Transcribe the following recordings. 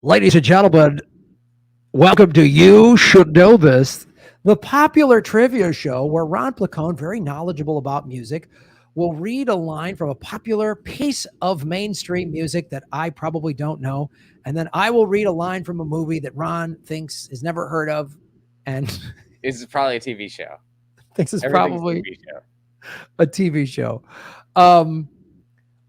Ladies and gentlemen, welcome to You Should Know This, the popular trivia show where Ron Placone, very knowledgeable about music, will read a line from a popular piece of mainstream music that I probably don't know. And then I will read a line from a movie that Ron thinks has never heard of and This is probably a TV show. thinks is Everything's probably TV show. a TV show. All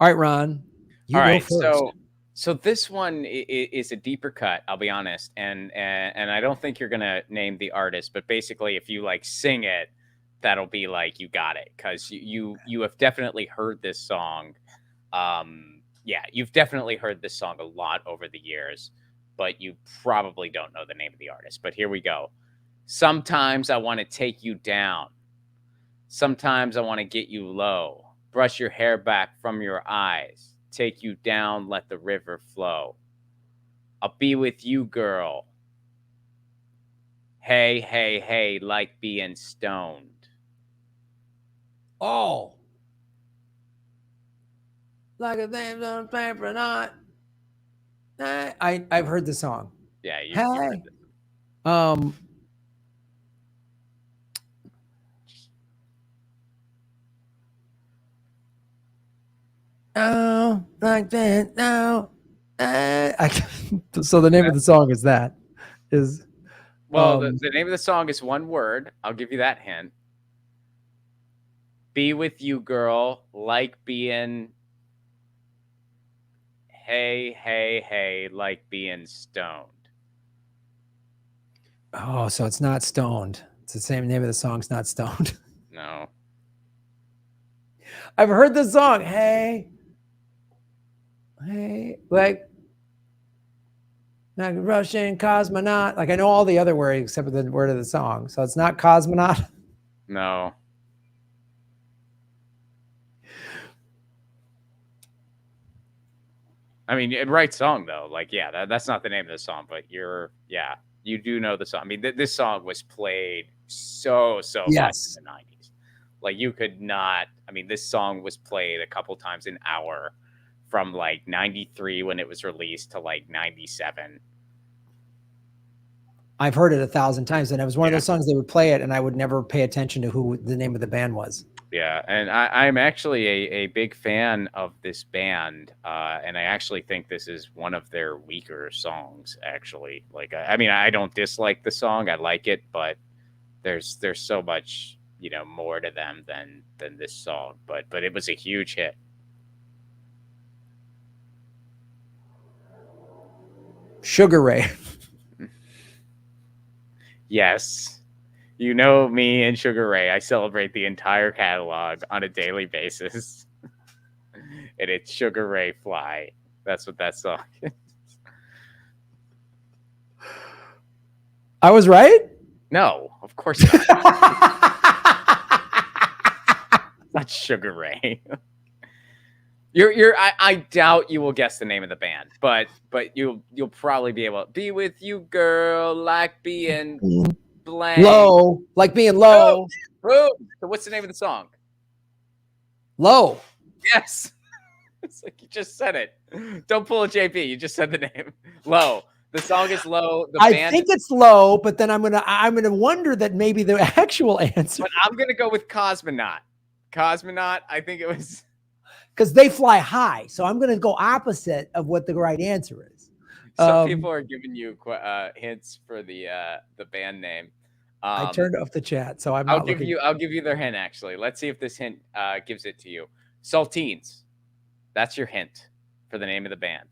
right, Ron, you All go right, first. so this one is a deeper cut. I'll be honest, and I don't think you're gonna name the artist, but basically, if you like sing it, that'll be like you got it because you have definitely heard this song. Yeah, you've definitely heard this song a lot over the years, but you probably don't know the name of the artist. But here we go. Sometimes I want to take you down. Sometimes I want to get you low, brush your hair back from your eyes, take you down, let the river flow. I'll be with you, girl. Hey, hey, hey, like being stoned. Oh, like a thing on paper, not. I've heard the song. Yeah, you've heard Hey. this. Um, oh, like that. No. So the name of the song is that is Well, the name of the song is one word. I'll give you that hint. Be with you, girl, like being. Hey, hey, hey, like being stoned. oh, so it's not stoned. It's the same name of the song. It's not stoned. No. I've heard the song. Hey, hey, like a Russian cosmonaut. Like I know all the other words except for the word of the song. So it's not cosmonaut. No. I mean, right song though. Like, yeah, that's not the name of the song, but yeah, you do know the song. I mean, this song was played so much Yes. in the '90s. Like, you could not. I mean, this song was played a couple times an hour from like '93 when it was released to like '97. I've heard it 1,000 times, and it was one of Yeah, those songs they would play it, and I would never pay attention to who the name of the band was. yeah, and I'm actually a big fan of this band, and I actually think this is one of their weaker songs. Actually, like, I mean, I don't dislike the song; I like it, but there's so much more to them than this song, but it was a huge hit. Sugar Ray. Yes, you know me and Sugar Ray. I celebrate the entire catalog on a daily basis, and it's Sugar Ray Fly. That's what that song is. I was right. No, of course not. Not Sugar Ray. I doubt you will guess the name of the band, but you'll probably be able to be with you, girl, like being blank. Low, like being Oh, low, boom. So what's the name of the song? low. Yes. It's like you just said it. Don't pull a JP. You just said the name. Low. The song is Low. The I band think is, it's low, but then I'm gonna wonder that maybe the actual answer but I'm gonna go with Cosmonaut. Cosmonaut, I think it was. because they fly high, so I'm gonna go opposite of what the right answer is. Some Um, people are giving you hints for the band name. I Um, turned off the chat, so I'm not looking. I'll give you their hint actually. Let's see if this hint gives it to you. Saltines. That's your hint for the name of the band.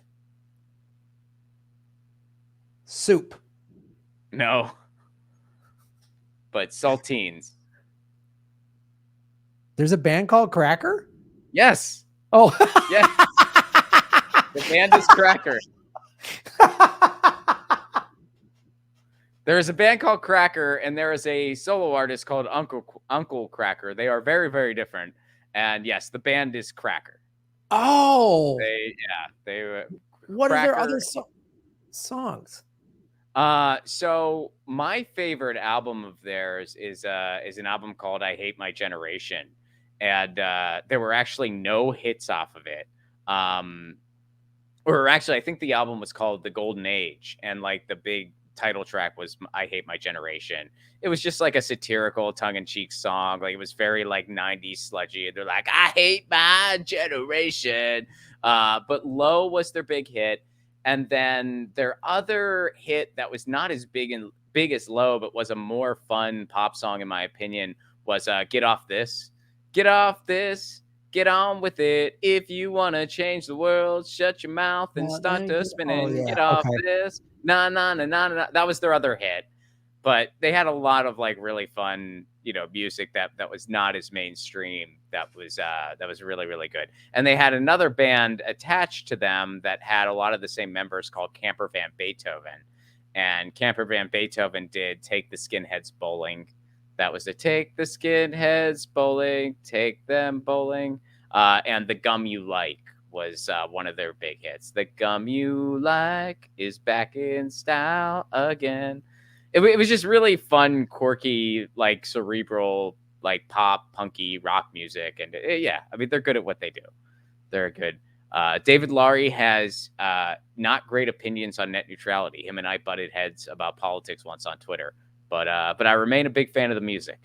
Soup. No. But Saltines. There's a band called Cracker. Yes. Oh. Yes. The band is Cracker. There is a band called Cracker, and there is a solo artist called Uncle Cracker. They are very, very different. And yes, the band is Cracker. Oh. They What are their Cracker. other songs? So my favorite album of theirs is an album called "I Hate My Generation," and there were actually no hits off of it. or actually, I think the album was called The Golden Age, and like the big title track was I Hate My Generation. It was just like a satirical tongue-in-cheek song. Like it was very like 90s sludgy. And they're like, I hate my generation. But Low was their big hit. And then their other hit that was not as big as Low, but was a more fun pop song, in my opinion, was Get Off This. Get off this. Get on with it. If you want to change the world, shut your mouth and start to spinning. yeah. Get off Okay. this. Nah, nah, nah, nah, nah. That was their other hit. But they had a lot of like really fun, music that was not as mainstream. That was really, really good. And they had another band attached to them that had a lot of the same members called Camper Van Beethoven. And Camper Van Beethoven did Take the Skinheads Bowling. That was the Take the Skinheads Bowling, Take them bowling. And The Gum You Like was one of their big hits. The Gum You Like is back in style again. It was just really fun, quirky, like cerebral, like pop, punky rock music. And yeah, I mean, they're good at what they do. They're good. David Laurie has not great opinions on net neutrality. Him and I butted heads about politics once on Twitter, but I remain a big fan of the music.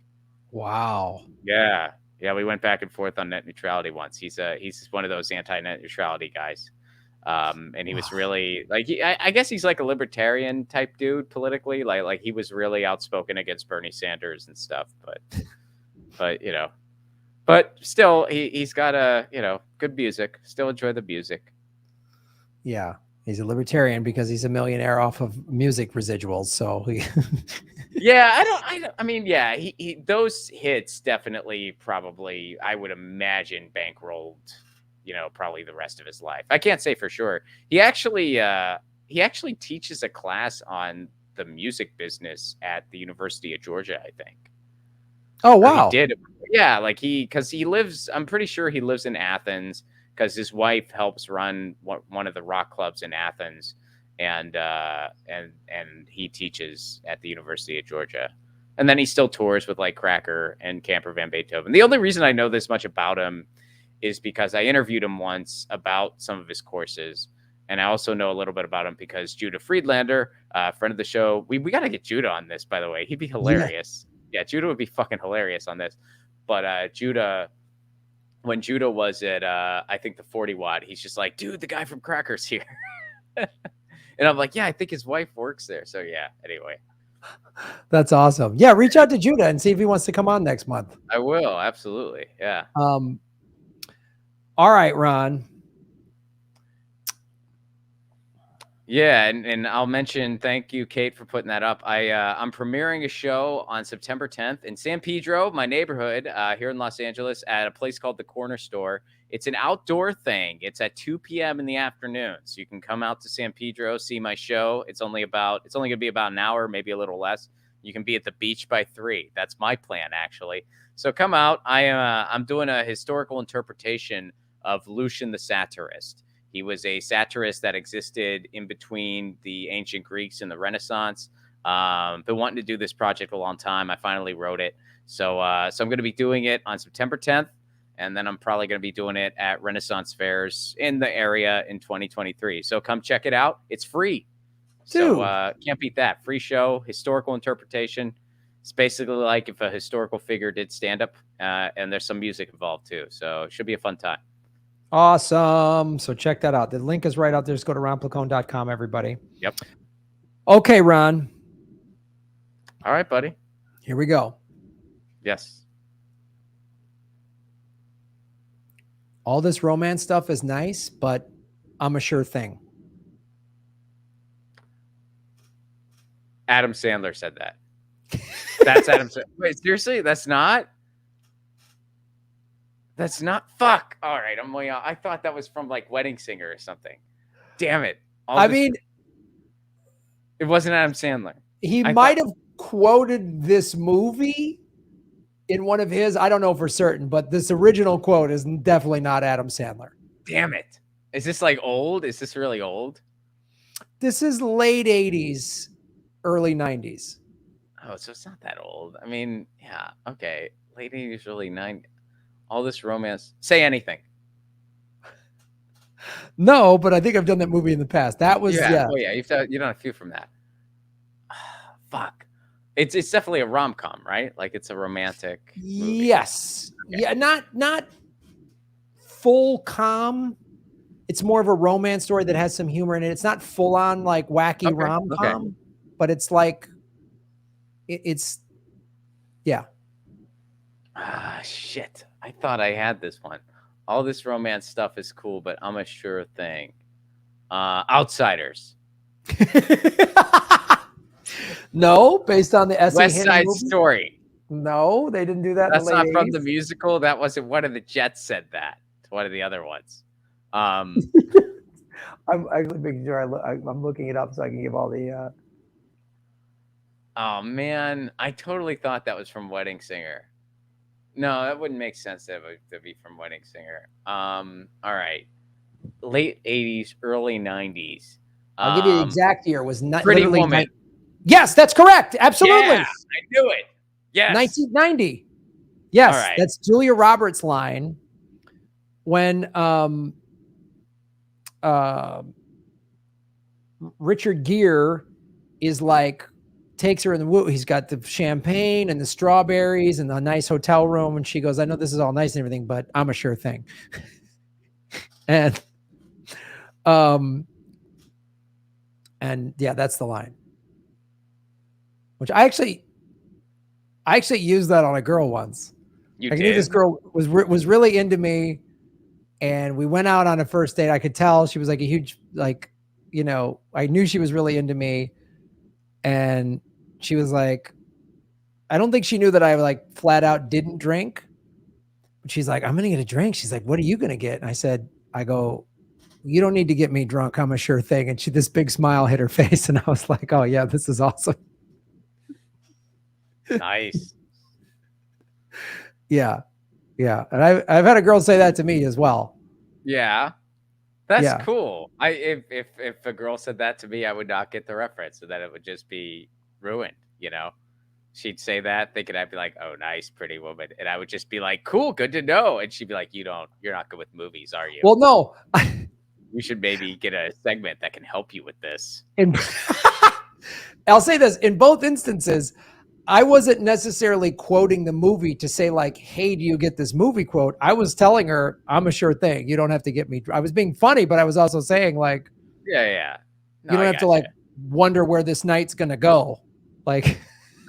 Wow. Yeah, yeah, we went back and forth on net neutrality once. He's one of those anti-net neutrality guys, and he was really like I guess he's like a libertarian type dude politically. Like he was really outspoken against Bernie Sanders and stuff. But but still he's got a good music. Still enjoy the music. Yeah. He's a libertarian because he's a millionaire off of music residuals. So Yeah, I mean, yeah, he those hits definitely probably I would imagine bankrolled, probably the rest of his life. I can't say for sure. He actually teaches a class on the music business at the University of Georgia, I think. oh Or he wow. did. Yeah, like because he lives, I'm pretty sure he lives in Athens because his wife helps run one of the rock clubs in Athens, and he teaches at the University of Georgia, and then he still tours with like Cracker and Camper Van Beethoven. The only reason I know this much about him is because I interviewed him once about some of his courses. And I also know a little bit about him because Judah Friedlander, friend of the show, we got to get Judah on this, by the way. He'd be hilarious. Yeah, Judah would be fucking hilarious on this. But Judah, when Judah was at, I think the 40 watt, he's just like, dude, the guy from Cracker's here. And I'm like, yeah, I think his wife works there. So yeah, anyway. That's awesome. Yeah, reach out to Judah and see if he wants to come on next month. I will, absolutely. Yeah. All right, Ron. Yeah, and I'll mention thank you, Kate, for putting that up. I'm premiering a show on September 10th in San Pedro, my neighborhood, here in Los Angeles, at a place called the Corner Store. It's an outdoor thing. It's at 2 p.m. in the afternoon, so you can come out to San Pedro, see my show. It's only going to be about an hour, maybe a little less. You can be at the beach by 3. That's my plan, actually. So come out. I'm doing a historical interpretation of Lucian the Satirist. He was a satirist that existed in between the ancient Greeks and the Renaissance. Been wanting to do this project a long time. I finally wrote it. So I'm going to be doing it on September 10th. And then I'm probably going to be doing it at Renaissance fairs in the area in 2023. So come check it out. It's free. Dude. So can't beat that. Free show, historical interpretation. It's basically like if a historical figure did stand up, and there's some music involved too. So it should be a fun time. Awesome. So check that out. The link is right out there. Just go to ronplacone.com, everybody. Yep. Okay, Ron. All right, buddy. Here we go. Yes. All this romance stuff is nice, but I'm a sure thing. Adam Sandler said that. That's Adam Sandler. Wait, seriously? That's not? Fuck. All right. I thought that was from like Wedding Singer or something. Damn it. It wasn't Adam Sandler. He might have quoted this movie in one of his, I don't know for certain, but this original quote is definitely not Adam Sandler. Damn it. Is this like old? Is this really old? This is late 80s, early 90s. Oh, so it's not that old. I mean, yeah. Okay. Late 80s, early 90s. All this romance. Say anything. No, but I think I've done that movie in the past. That was Yeah. Oh yeah, you've done a few from that. Fuck. It's definitely a rom-com, right? Like it's a romantic movie. Yes. Okay. Yeah, not full com. It's more of a romance story that has some humor in it. It's not full on like wacky Okay. Okay. rom-com, but it's like it's yeah. Ah, shit. I thought I had this one. All this romance stuff is cool, but I'm a sure thing. Outsiders. No, based on the S.E. West Haney Side movie. Story. No, they didn't do that in the That's late not from the 80s. musical. That wasn't one of the Jets said that. It's one of the other ones. I'm actually making sure I'm looking it up so I can give all the. Oh man, I totally thought that was from Wedding Singer. No, that wouldn't make sense to be from Wedding Singer. All right, late '80s, early '90s. I'll give you the exact year. It was not Pretty literally. Woman. Yes, that's correct. Absolutely. Yeah, I knew it. Yes. 1990. Yes, All right. that's Julia Roberts' line when Richard Gere is like takes her in the woo. He's got the champagne and the strawberries and the nice hotel room, and she goes, "I know this is all nice and everything, but I'm a sure thing." and yeah, that's the line. Which I actually used that on a girl once. You I did? knew this girl was really into me, and we went out on a first date. I could tell she was like a huge, like, you know, I knew she was really into me, and she was like, I don't think she knew that I like flat out didn't drink. But she's like, I'm gonna get a drink. She's like, what are you gonna get? And I go, you don't need to get me drunk. I'm a sure thing. And this big smile hit her face, and I was like, oh yeah, this is awesome. Nice. Yeah. And I've had a girl say that to me as well. Yeah. That's cool. If a girl said that to me, I would not get the reference, so that it would just be ruined, you know? She'd say that, thinking I'd be like, oh, nice, pretty woman. And I would just be like, cool, good to know. And she'd be like, you're not good with movies, are you? Well, no. You should maybe get a segment that can help you with this. I'll say this, in both instances, I wasn't necessarily quoting the movie to say like, hey, do you get this movie quote? I was telling her, I'm a sure thing. You don't have to get me. I was being funny, but I was also saying like, yeah. No, you don't have to like wonder where this night's going to go. Like,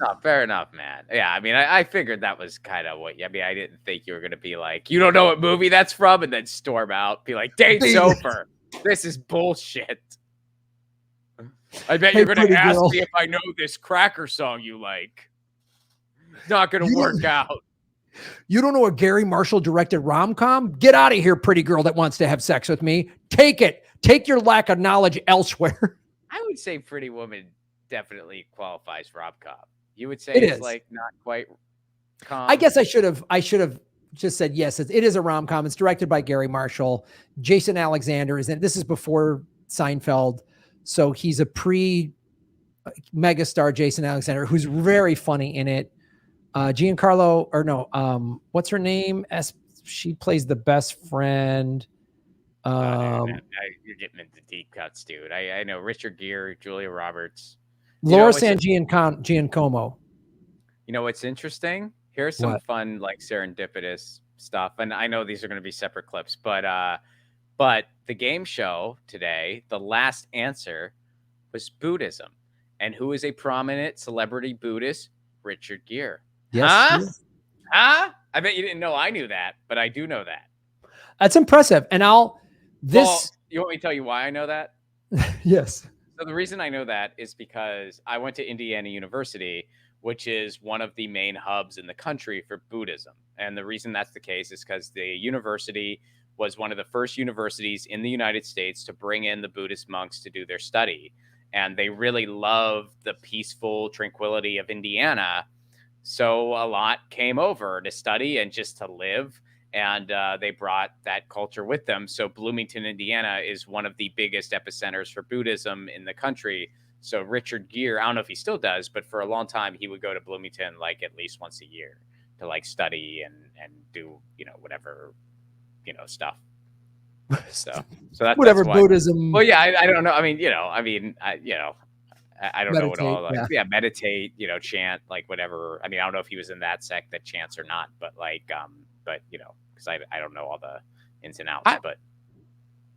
no, fair enough, man. Yeah, I mean, I figured that was kind of what. I mean, I didn't think you were gonna be like, you don't know what movie that's from, and then storm out, be like, date's over. This is bullshit. I bet you're gonna ask me if I know this cracker song you like. It's not gonna work out. You don't know a Gary Marshall directed rom-com? Get out of here, pretty girl that wants to have sex with me. Take it. Take your lack of knowledge elsewhere. I would say Pretty Woman definitely qualifies rom-com. You would say it's like not quite com. I guess I should have just said yes. It is a rom-com. It's directed by Gary Marshall. Jason Alexander is in. This is before Seinfeld, so he's a pre-megastar. Jason Alexander, who's very funny in it. Giancarlo, or no, what's her name? She plays the best friend. You're getting into deep cuts, dude. I know Richard Gere, Julia Roberts. Laura San Giacomo. You know what's interesting? Here's some fun, like serendipitous stuff, and I know these are going to be separate clips, but the game show today, the last answer was Buddhism, and who is a prominent celebrity Buddhist? Richard Gere. Yes. Huh? I bet you didn't know I knew that, but I do know that. That's impressive, and Well, you want me to tell you why I know that? Yes. So the reason I know that is because I went to Indiana University, which is one of the main hubs in the country for Buddhism. And the reason that's the case is because the university was one of the first universities in the United States to bring in the Buddhist monks to do their study. And they really loved the peaceful tranquility of Indiana. So a lot came over to study and just to live. And they brought that culture with them. So Bloomington, Indiana is one of the biggest epicenters for Buddhism in the country. So Richard Gere, I don't know if he still does, but for a long time, he would go to Bloomington like at least once a year to like study and do, whatever, stuff. So that's whatever why. Buddhism. Well, yeah, I don't know. I mean, I don't know what Meditate, all like meditate, chant, like whatever. I mean, I don't know if he was in that sect that chants or not, but like but because I don't know all the ins and outs, but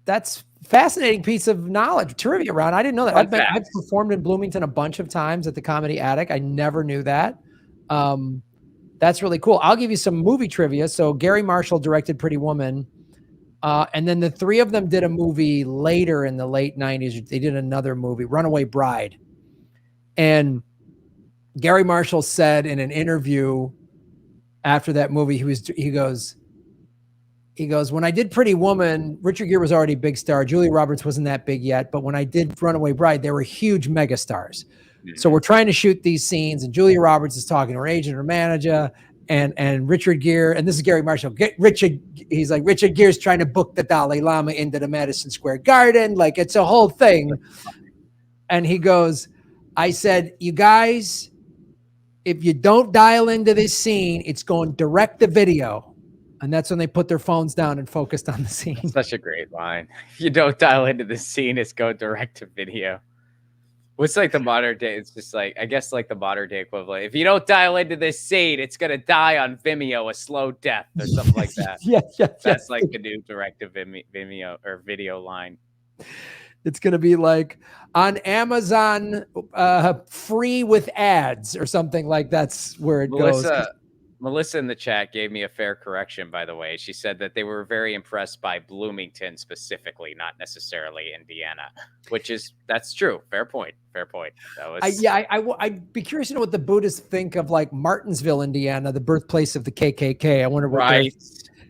that's fascinating piece of knowledge, trivia round. I didn't know that. I've performed in Bloomington a bunch of times at the Comedy Attic. I never knew that. That's really cool. I'll give you some movie trivia. So Gary Marshall directed Pretty Woman. And then the three of them did a movie later in the late 90s. They did another movie, Runaway Bride. And Gary Marshall said in an interview after that movie, he goes, when I did Pretty Woman, Richard Gere was already a big star. Julia Roberts wasn't that big yet. But when I did Runaway Bride, they were huge megastars. So we're trying to shoot these scenes, and Julia Roberts is talking to her agent or manager, and Richard Gere, and this is Gary Marshall. He's like, Richard Gere's trying to book the Dalai Lama into the Madison Square Garden. Like, it's a whole thing. And he goes, I said, you guys, if you don't dial into this scene, it's going direct to video. And that's when they put their phones down and focused on the scene. Such a great line. If you don't dial into the scene, it's going direct to video. What's like the modern day? It's just like, I guess like the modern day equivalent. If you don't dial into this scene, it's going to die on Vimeo, a slow death or something like that. That's like the new direct to Vimeo or video line. It's going to be like on Amazon, free with ads or something like that's where it goes. Melissa in the chat gave me a fair correction, by the way. She said that they were very impressed by Bloomington specifically, not necessarily Indiana, that's true. Fair point. That was... I'd be curious to know what the Buddhists think of like Martinsville, Indiana, the birthplace of the KKK. I wonder what.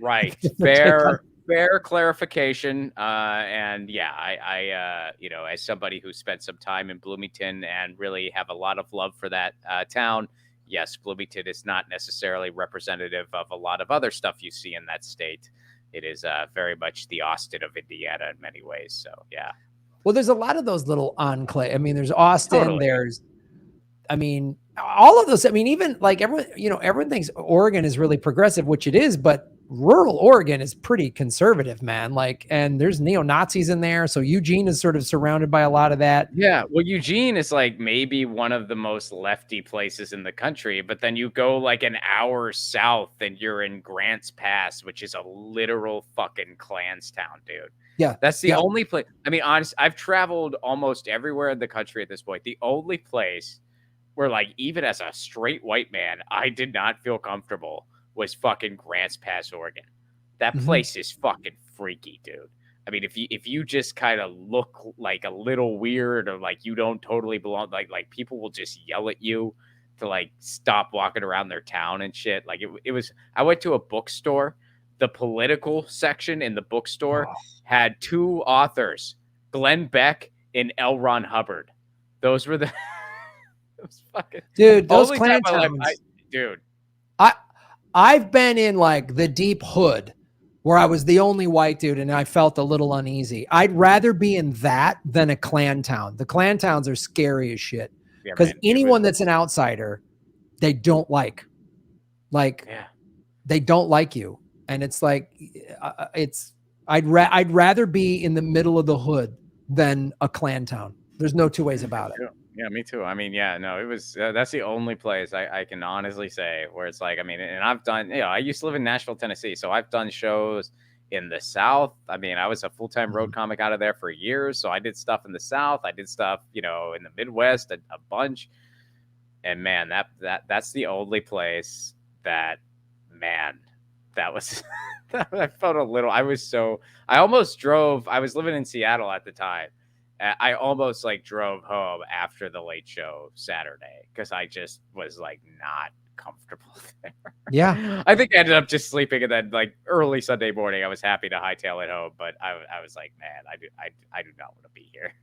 Right. Fair clarification. And yeah, I as somebody who spent some time in Bloomington and really have a lot of love for that town. Yes, Bloomington is not necessarily representative of a lot of other stuff you see in that state. It is very much the Austin of Indiana in many ways. So, yeah. Well, there's a lot of those little enclaves. I mean, there's Austin. There's, I mean, all of those. I mean, even like everyone thinks Oregon is really progressive, which it is, but rural Oregon is pretty conservative, man. Like, and there's neo-Nazis in there. So Eugene is sort of surrounded by a lot of that. Yeah. Well, Eugene is like maybe one of the most lefty places in the country, but then you go like an hour south and you're in Grants Pass, which is a literal fucking Klans town, dude. Yeah. That's the only place. I mean, honestly, I've traveled almost everywhere in the country at this point. The only place where like, even as a straight white man, I did not feel comfortable was fucking Grants Pass, Oregon. That place is fucking freaky, dude. I mean, if you just kind of look like a little weird or like you don't totally belong, like people will just yell at you to like stop walking around their town and shit. Like it was. I went to a bookstore. The political section in the bookstore had two authors, Glenn Beck and L. Ron Hubbard. Those were the those fucking dude. Those Klan towns, dude. I've been in like the deep hood where I was the only white dude and I felt a little uneasy. I'd rather be in that than a Klan town. The Klan towns are scary as shit because anyone that's an outsider, they don't like. They don't like you. And it's like, I'd rather be in the middle of the hood than a Klan town. There's no two ways about it. Yeah, me too. I mean, it was, that's the only place I can honestly say where it's like, I mean, and I've done, I used to live in Nashville, Tennessee. So I've done shows in the South. I mean, I was a full-time road comic out of there for years. So I did stuff in the South. I did stuff, in the Midwest, a bunch. And man, that's the only place that was, I felt a little, I almost drove, I was living in Seattle at the time. I almost like drove home after the late show Saturday because I just was like not comfortable there. Yeah. I think I ended up just sleeping, and then like early Sunday morning, I was happy to hightail it home, but I was like, man, I do not want to be here.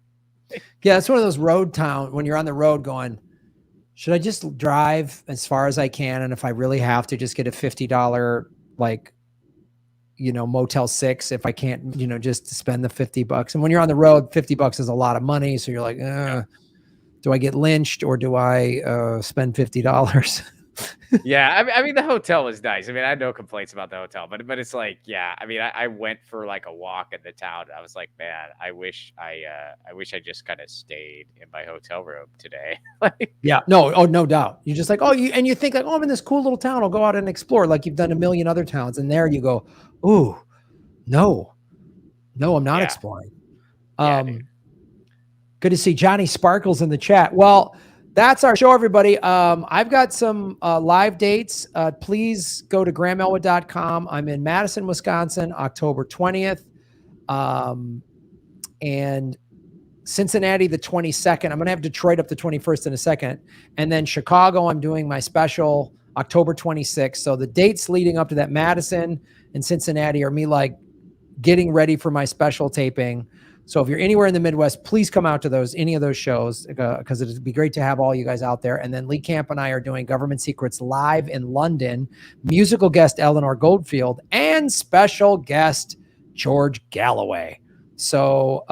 Yeah, it's one of those road town when you're on the road going, should I just drive as far as I can? And if I really have to, just get a $50 like, Motel 6 if I can't, just to spend the $50. And when you're on the road, $50 is a lot of money. So you're like, do I get lynched or do I spend $50? Yeah, I mean, the hotel was nice. I mean, I had no complaints about the hotel, but it's like, yeah, I mean, I went for like a walk in the town. I was like, man, I wish I just kind of stayed in my hotel room today. Like, Yeah, no, oh, no doubt. You're just like, oh, you think like, oh, I'm in this cool little town. I'll go out and explore like you've done a million other towns. And there you go, ooh, no, I'm not yeah, exploring. yeah, dude. Good to see Johnny Sparkles in the chat. Well, that's our show, everybody. I've got some live dates. Please go to grahamelwood.com. I'm in Madison, Wisconsin, October 20th. And Cincinnati, the 22nd. I'm going to have Detroit up the 21st in a second. And then Chicago, I'm doing my special October 26th. So the dates leading up to that, Madison and Cincinnati, are me like getting ready for my special taping. So if you're anywhere in the Midwest, please come out to any of those shows, because it'd be great to have all you guys out there. And then Lee Camp and I are doing Government Secrets live in London, musical guest Eleanor Goldfield, and special guest George Galloway. So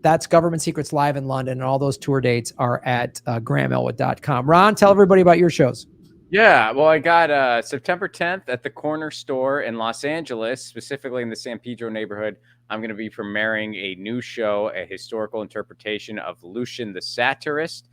that's Government Secrets live in London, and all those tour dates are at grahamelwood.com. Ron, tell everybody about your shows. Yeah, well, I got September 10th at the Corner Store in Los Angeles, specifically in the San Pedro neighborhood. I'm going to be premiering a new show, a historical interpretation of Lucian the Satirist.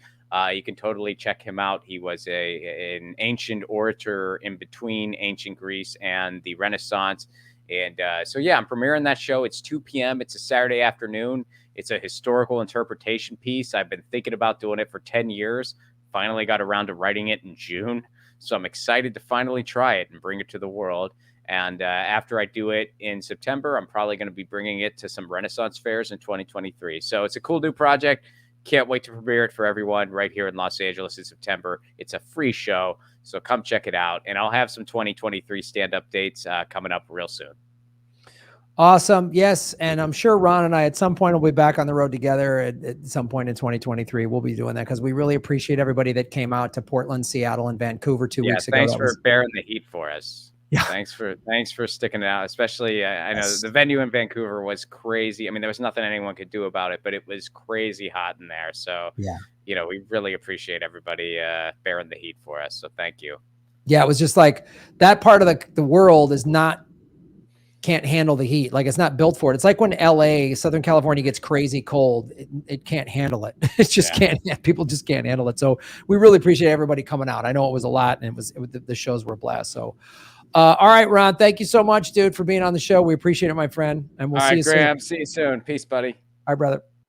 You can totally check him out. He was an ancient orator in between ancient Greece and the Renaissance. And so, yeah, I'm premiering that show. It's 2 p.m. It's a Saturday afternoon. It's a historical interpretation piece. I've been thinking about doing it for 10 years. Finally got around to writing it in June. So I'm excited to finally try it and bring it to the world. And after I do it in September, I'm probably going to be bringing it to some Renaissance fairs in 2023. So it's a cool new project. Can't wait to premiere it for everyone right here in Los Angeles in September. It's a free show, so come check it out. And I'll have some 2023 stand-up dates coming up real soon. Awesome. Yes. And I'm sure Ron and I at some point will be back on the road together at some point in 2023. We'll be doing that because we really appreciate everybody that came out to Portland, Seattle, and Vancouver 2 weeks ago. Thanks for bearing the heat for us. Yeah. Thanks for sticking it out. Especially, I know the venue in Vancouver was crazy. I mean, there was nothing anyone could do about it, but it was crazy hot in there. So, yeah, we really appreciate everybody bearing the heat for us. So thank you. Yeah, it was just like that part of the world can't handle the heat. Like it's not built for it. It's like when LA, Southern California gets crazy cold, it can't handle it. It just can't, people just can't handle it. So we really appreciate everybody coming out. I know it was a lot, and the shows were a blast. So, all right, Ron, thank you so much, dude, for being on the show. We appreciate it, my friend. And we'll see you Graham, soon. see you soon. Peace, buddy. All right, brother.